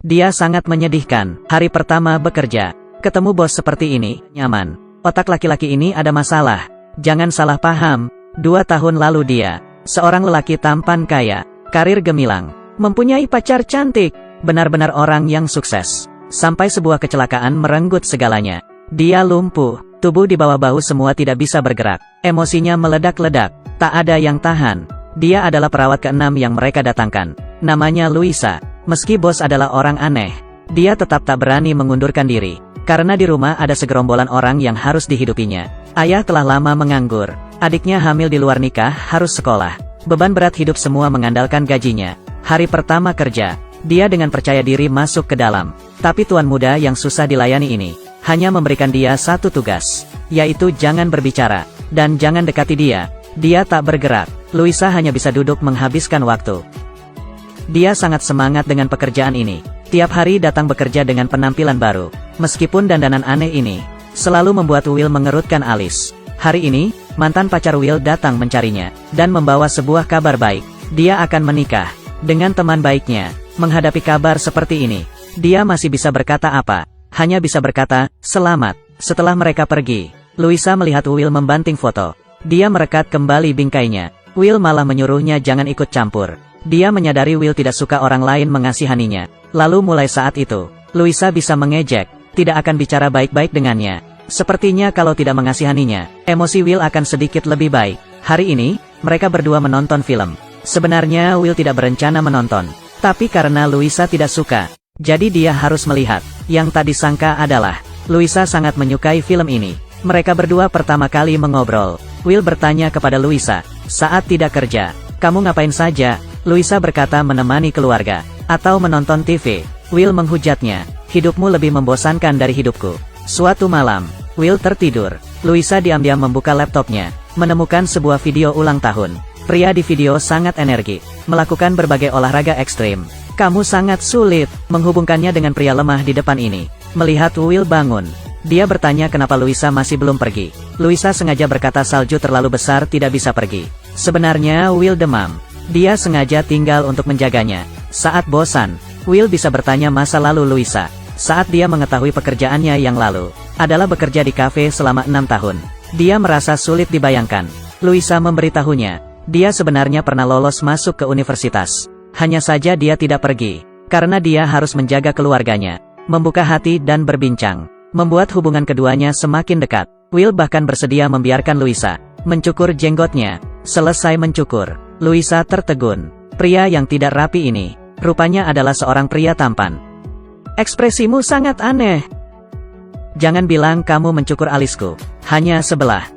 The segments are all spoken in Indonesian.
Dia sangat menyedihkan. Hari pertama bekerja. Ketemu bos seperti ini, nyaman. Otak laki-laki ini ada masalah. Jangan salah paham, 2 tahun lalu dia, seorang lelaki tampan kaya, karir gemilang, mempunyai pacar cantik, benar-benar orang yang sukses. Sampai sebuah kecelakaan merenggut segalanya. Dia lumpuh, tubuh di bawah bahu semua tidak bisa bergerak. Emosinya meledak-ledak, tak ada yang tahan. Dia adalah perawat ke-6 yang mereka datangkan. Namanya Luisa. Meski bos adalah orang aneh, dia tetap tak berani mengundurkan diri. Karena di rumah ada segerombolan orang yang harus dihidupinya. Ayah telah lama menganggur, adiknya hamil di luar nikah, harus sekolah. Beban berat hidup semua mengandalkan gajinya. Hari pertama kerja, dia dengan percaya diri masuk ke dalam. Tapi tuan muda yang susah dilayani ini, hanya memberikan dia satu tugas, yaitu jangan berbicara, dan jangan dekati dia. Dia tak bergerak. Luisa hanya bisa duduk menghabiskan waktu. Dia sangat semangat dengan pekerjaan ini. Tiap hari datang bekerja dengan penampilan baru. Meskipun dandanan aneh ini selalu membuat Will mengerutkan alis. Hari ini, mantan pacar Will datang mencarinya dan membawa sebuah kabar baik. Dia akan menikah dengan teman baiknya. Menghadapi kabar seperti ini, dia masih bisa berkata apa? Hanya bisa berkata, selamat. Setelah mereka pergi, Luisa melihat Will membanting foto. Dia merekat kembali bingkainya. Will malah menyuruhnya jangan ikut campur. Dia menyadari Will tidak suka orang lain mengasihaninya. Lalu mulai saat itu, Luisa bisa mengejek, tidak akan bicara baik-baik dengannya. Sepertinya kalau tidak mengasihaninya, emosi Will akan sedikit lebih baik. Hari ini, mereka berdua menonton film. Sebenarnya Will tidak berencana menonton, tapi karena Luisa tidak suka, jadi dia harus melihat. Yang tak disangka adalah, Luisa sangat menyukai film ini. Mereka berdua pertama kali mengobrol. Will bertanya kepada Luisa, saat tidak kerja, kamu ngapain saja? Luisa berkata menemani keluarga, atau menonton TV. Will menghujatnya, hidupmu lebih membosankan dari hidupku. Suatu malam, Will tertidur. Luisa diam-diam membuka laptopnya, menemukan sebuah video ulang tahun. Pria di video sangat energi, melakukan berbagai olahraga ekstrim. Kamu sangat sulit menghubungkannya dengan pria lemah di depan ini. Melihat Will bangun, dia bertanya kenapa Luisa masih belum pergi. Luisa sengaja berkata salju terlalu besar tidak bisa pergi. Sebenarnya Will demam. Dia sengaja tinggal untuk menjaganya. Saat bosan, Will bisa bertanya masa lalu Luisa. Saat dia mengetahui pekerjaannya yang lalu adalah bekerja di kafe selama 6 tahun. Dia merasa sulit dibayangkan. Luisa memberitahunya, dia sebenarnya pernah lolos masuk ke universitas. Hanya saja dia tidak pergi, karena dia harus menjaga keluarganya. Membuka hati dan berbincang, membuat hubungan keduanya semakin dekat. Will bahkan bersedia membiarkan Luisa mencukur jenggotnya. Selesai mencukur, Luisa tertegun. Pria yang tidak rapi ini, rupanya adalah seorang pria tampan. Ekspresimu sangat aneh. Jangan bilang kamu mencukur alisku, hanya sebelah.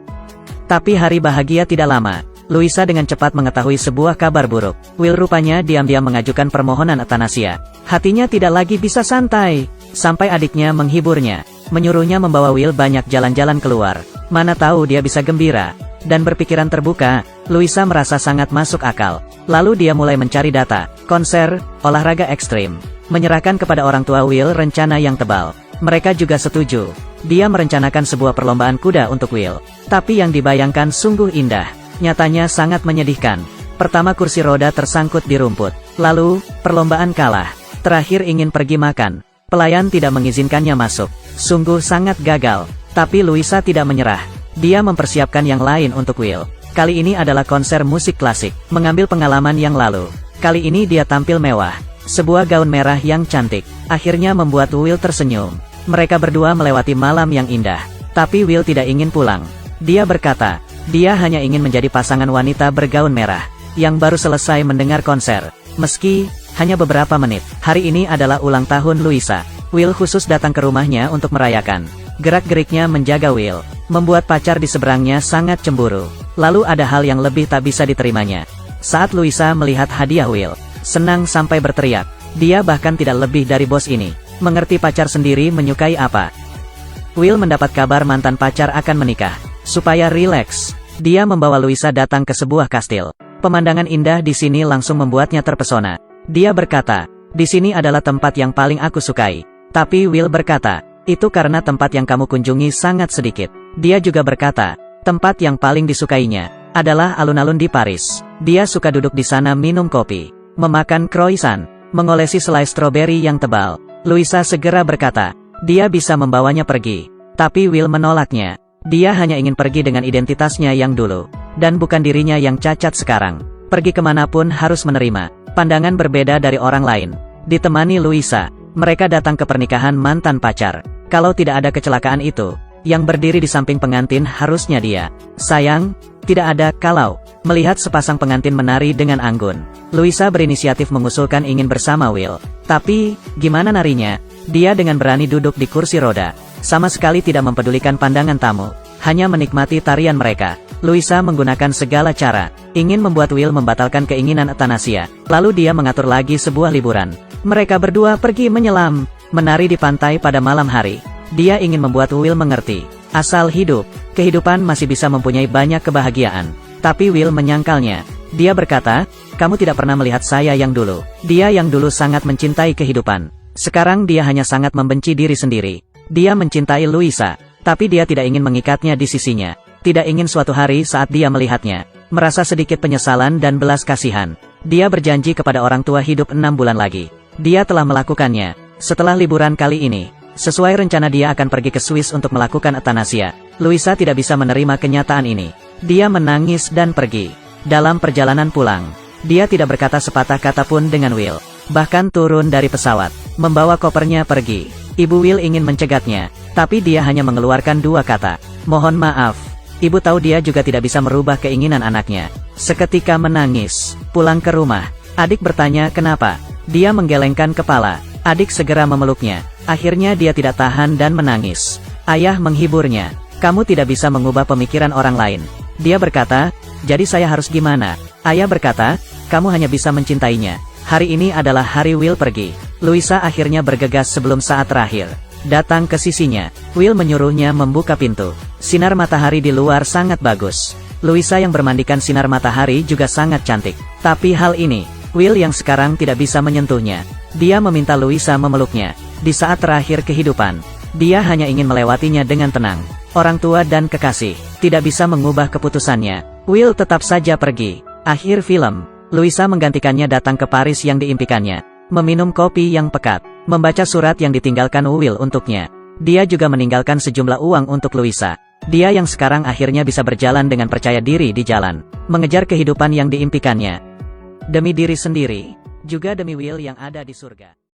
Tapi hari bahagia tidak lama. Luisa dengan cepat mengetahui sebuah kabar buruk. Will rupanya diam-diam mengajukan permohonan euthanasia. Hatinya tidak lagi bisa santai, sampai adiknya menghiburnya, menyuruhnya membawa Will banyak jalan-jalan keluar. Mana tahu dia bisa gembira dan berpikiran terbuka. Luisa merasa sangat masuk akal. Lalu dia mulai mencari data, konser, olahraga ekstrim. Menyerahkan kepada orang tua Will rencana yang tebal. Mereka juga setuju. Dia merencanakan sebuah perlombaan kuda untuk Will. Tapi yang dibayangkan sungguh indah. Nyatanya sangat menyedihkan. Pertama kursi roda tersangkut di rumput. Lalu, perlombaan kalah. Terakhir ingin pergi makan. Pelayan tidak mengizinkannya masuk. Sungguh sangat gagal. Tapi Luisa tidak menyerah. Dia mempersiapkan yang lain untuk Will. Kali ini adalah konser musik klasik. Mengambil pengalaman yang lalu. Kali ini dia tampil mewah. Sebuah gaun merah yang cantik. Akhirnya membuat Will tersenyum. Mereka berdua melewati malam yang indah. Tapi Will tidak ingin pulang. Dia berkata, dia hanya ingin menjadi pasangan wanita bergaun merah, yang baru selesai mendengar konser. Meski hanya beberapa menit. Hari ini adalah ulang tahun Luisa. Will khusus datang ke rumahnya untuk merayakan. Gerak-geriknya menjaga Will, membuat pacar di seberangnya sangat cemburu. Lalu ada hal yang lebih tak bisa diterimanya. Saat Luisa melihat hadiah Will, senang sampai berteriak. Dia bahkan tidak lebih dari bos ini. Mengerti pacar sendiri menyukai apa. Will mendapat kabar mantan pacar akan menikah. Supaya rileks, dia membawa Luisa datang ke sebuah kastil. Pemandangan indah di sini langsung membuatnya terpesona. Dia berkata, di sini adalah tempat yang paling aku sukai. Tapi Will berkata, itu karena tempat yang kamu kunjungi sangat sedikit. Dia juga berkata, tempat yang paling disukainya adalah alun-alun di Paris. Dia suka duduk di sana minum kopi, memakan croissant, mengolesi selai stroberi yang tebal. Louisa segera berkata, dia bisa membawanya pergi. Tapi Will menolaknya. Dia hanya ingin pergi dengan identitasnya yang dulu. Dan bukan dirinya yang cacat sekarang. Pergi kemanapun harus menerima pandangan berbeda dari orang lain. Ditemani Louisa, mereka datang ke pernikahan mantan pacar. Kalau tidak ada kecelakaan itu, yang berdiri di samping pengantin harusnya dia. Sayang, tidak ada kalau. Melihat sepasang pengantin menari dengan anggun, Louisa berinisiatif mengusulkan ingin bersama Will. Tapi, gimana narinya? Dia dengan berani duduk di kursi roda. Sama sekali tidak mempedulikan pandangan tamu. Hanya menikmati tarian mereka. Louisa menggunakan segala cara. Ingin membuat Will membatalkan keinginan Athanasia. Lalu dia mengatur lagi sebuah liburan. Mereka berdua pergi menyelam, menari di pantai pada malam hari. Dia ingin membuat Will mengerti. Asal hidup, kehidupan masih bisa mempunyai banyak kebahagiaan. Tapi Will menyangkalnya. Dia berkata, kamu tidak pernah melihat saya yang dulu. Dia yang dulu sangat mencintai kehidupan. Sekarang dia hanya sangat membenci diri sendiri. Dia mencintai Louisa, tapi dia tidak ingin mengikatnya di sisinya. Tidak ingin suatu hari saat dia melihatnya, merasa sedikit penyesalan dan belas kasihan. Dia berjanji kepada orang tua hidup 6 bulan lagi. Dia telah melakukannya. Setelah liburan kali ini, sesuai rencana dia akan pergi ke Swiss untuk melakukan Athanasia. Louisa tidak bisa menerima kenyataan ini. Dia menangis dan pergi. Dalam perjalanan pulang, dia tidak berkata sepatah kata pun dengan Will. Bahkan turun dari pesawat, membawa kopernya pergi. Ibu Will ingin mencegatnya, tapi dia hanya mengeluarkan 2 kata. Mohon maaf. Ibu tahu dia juga tidak bisa merubah keinginan anaknya. Seketika menangis, pulang ke rumah. Adik bertanya kenapa. Dia menggelengkan kepala. Adik segera memeluknya. Akhirnya dia tidak tahan dan menangis. Ayah menghiburnya. Kamu tidak bisa mengubah pemikiran orang lain. Dia berkata, jadi saya harus gimana? Ayah berkata, kamu hanya bisa mencintainya. Hari ini adalah hari Will pergi. Louisa akhirnya bergegas sebelum saat terakhir. Datang ke sisinya. Will menyuruhnya membuka pintu. Sinar matahari di luar sangat bagus. Louisa yang bermandikan sinar matahari juga sangat cantik. Tapi hal ini, Will yang sekarang tidak bisa menyentuhnya. Dia meminta Louisa memeluknya. Di saat terakhir kehidupan, dia hanya ingin melewatinya dengan tenang. Orang tua dan kekasih tidak bisa mengubah keputusannya. Will tetap saja pergi. Akhir film, Louisa menggantikannya datang ke Paris yang diimpikannya. Meminum kopi yang pekat. Membaca surat yang ditinggalkan Will untuknya. Dia juga meninggalkan sejumlah uang untuk Louisa. Dia yang sekarang akhirnya bisa berjalan dengan percaya diri di jalan. Mengejar kehidupan yang diimpikannya. Demi diri sendiri, juga demi Will yang ada di surga.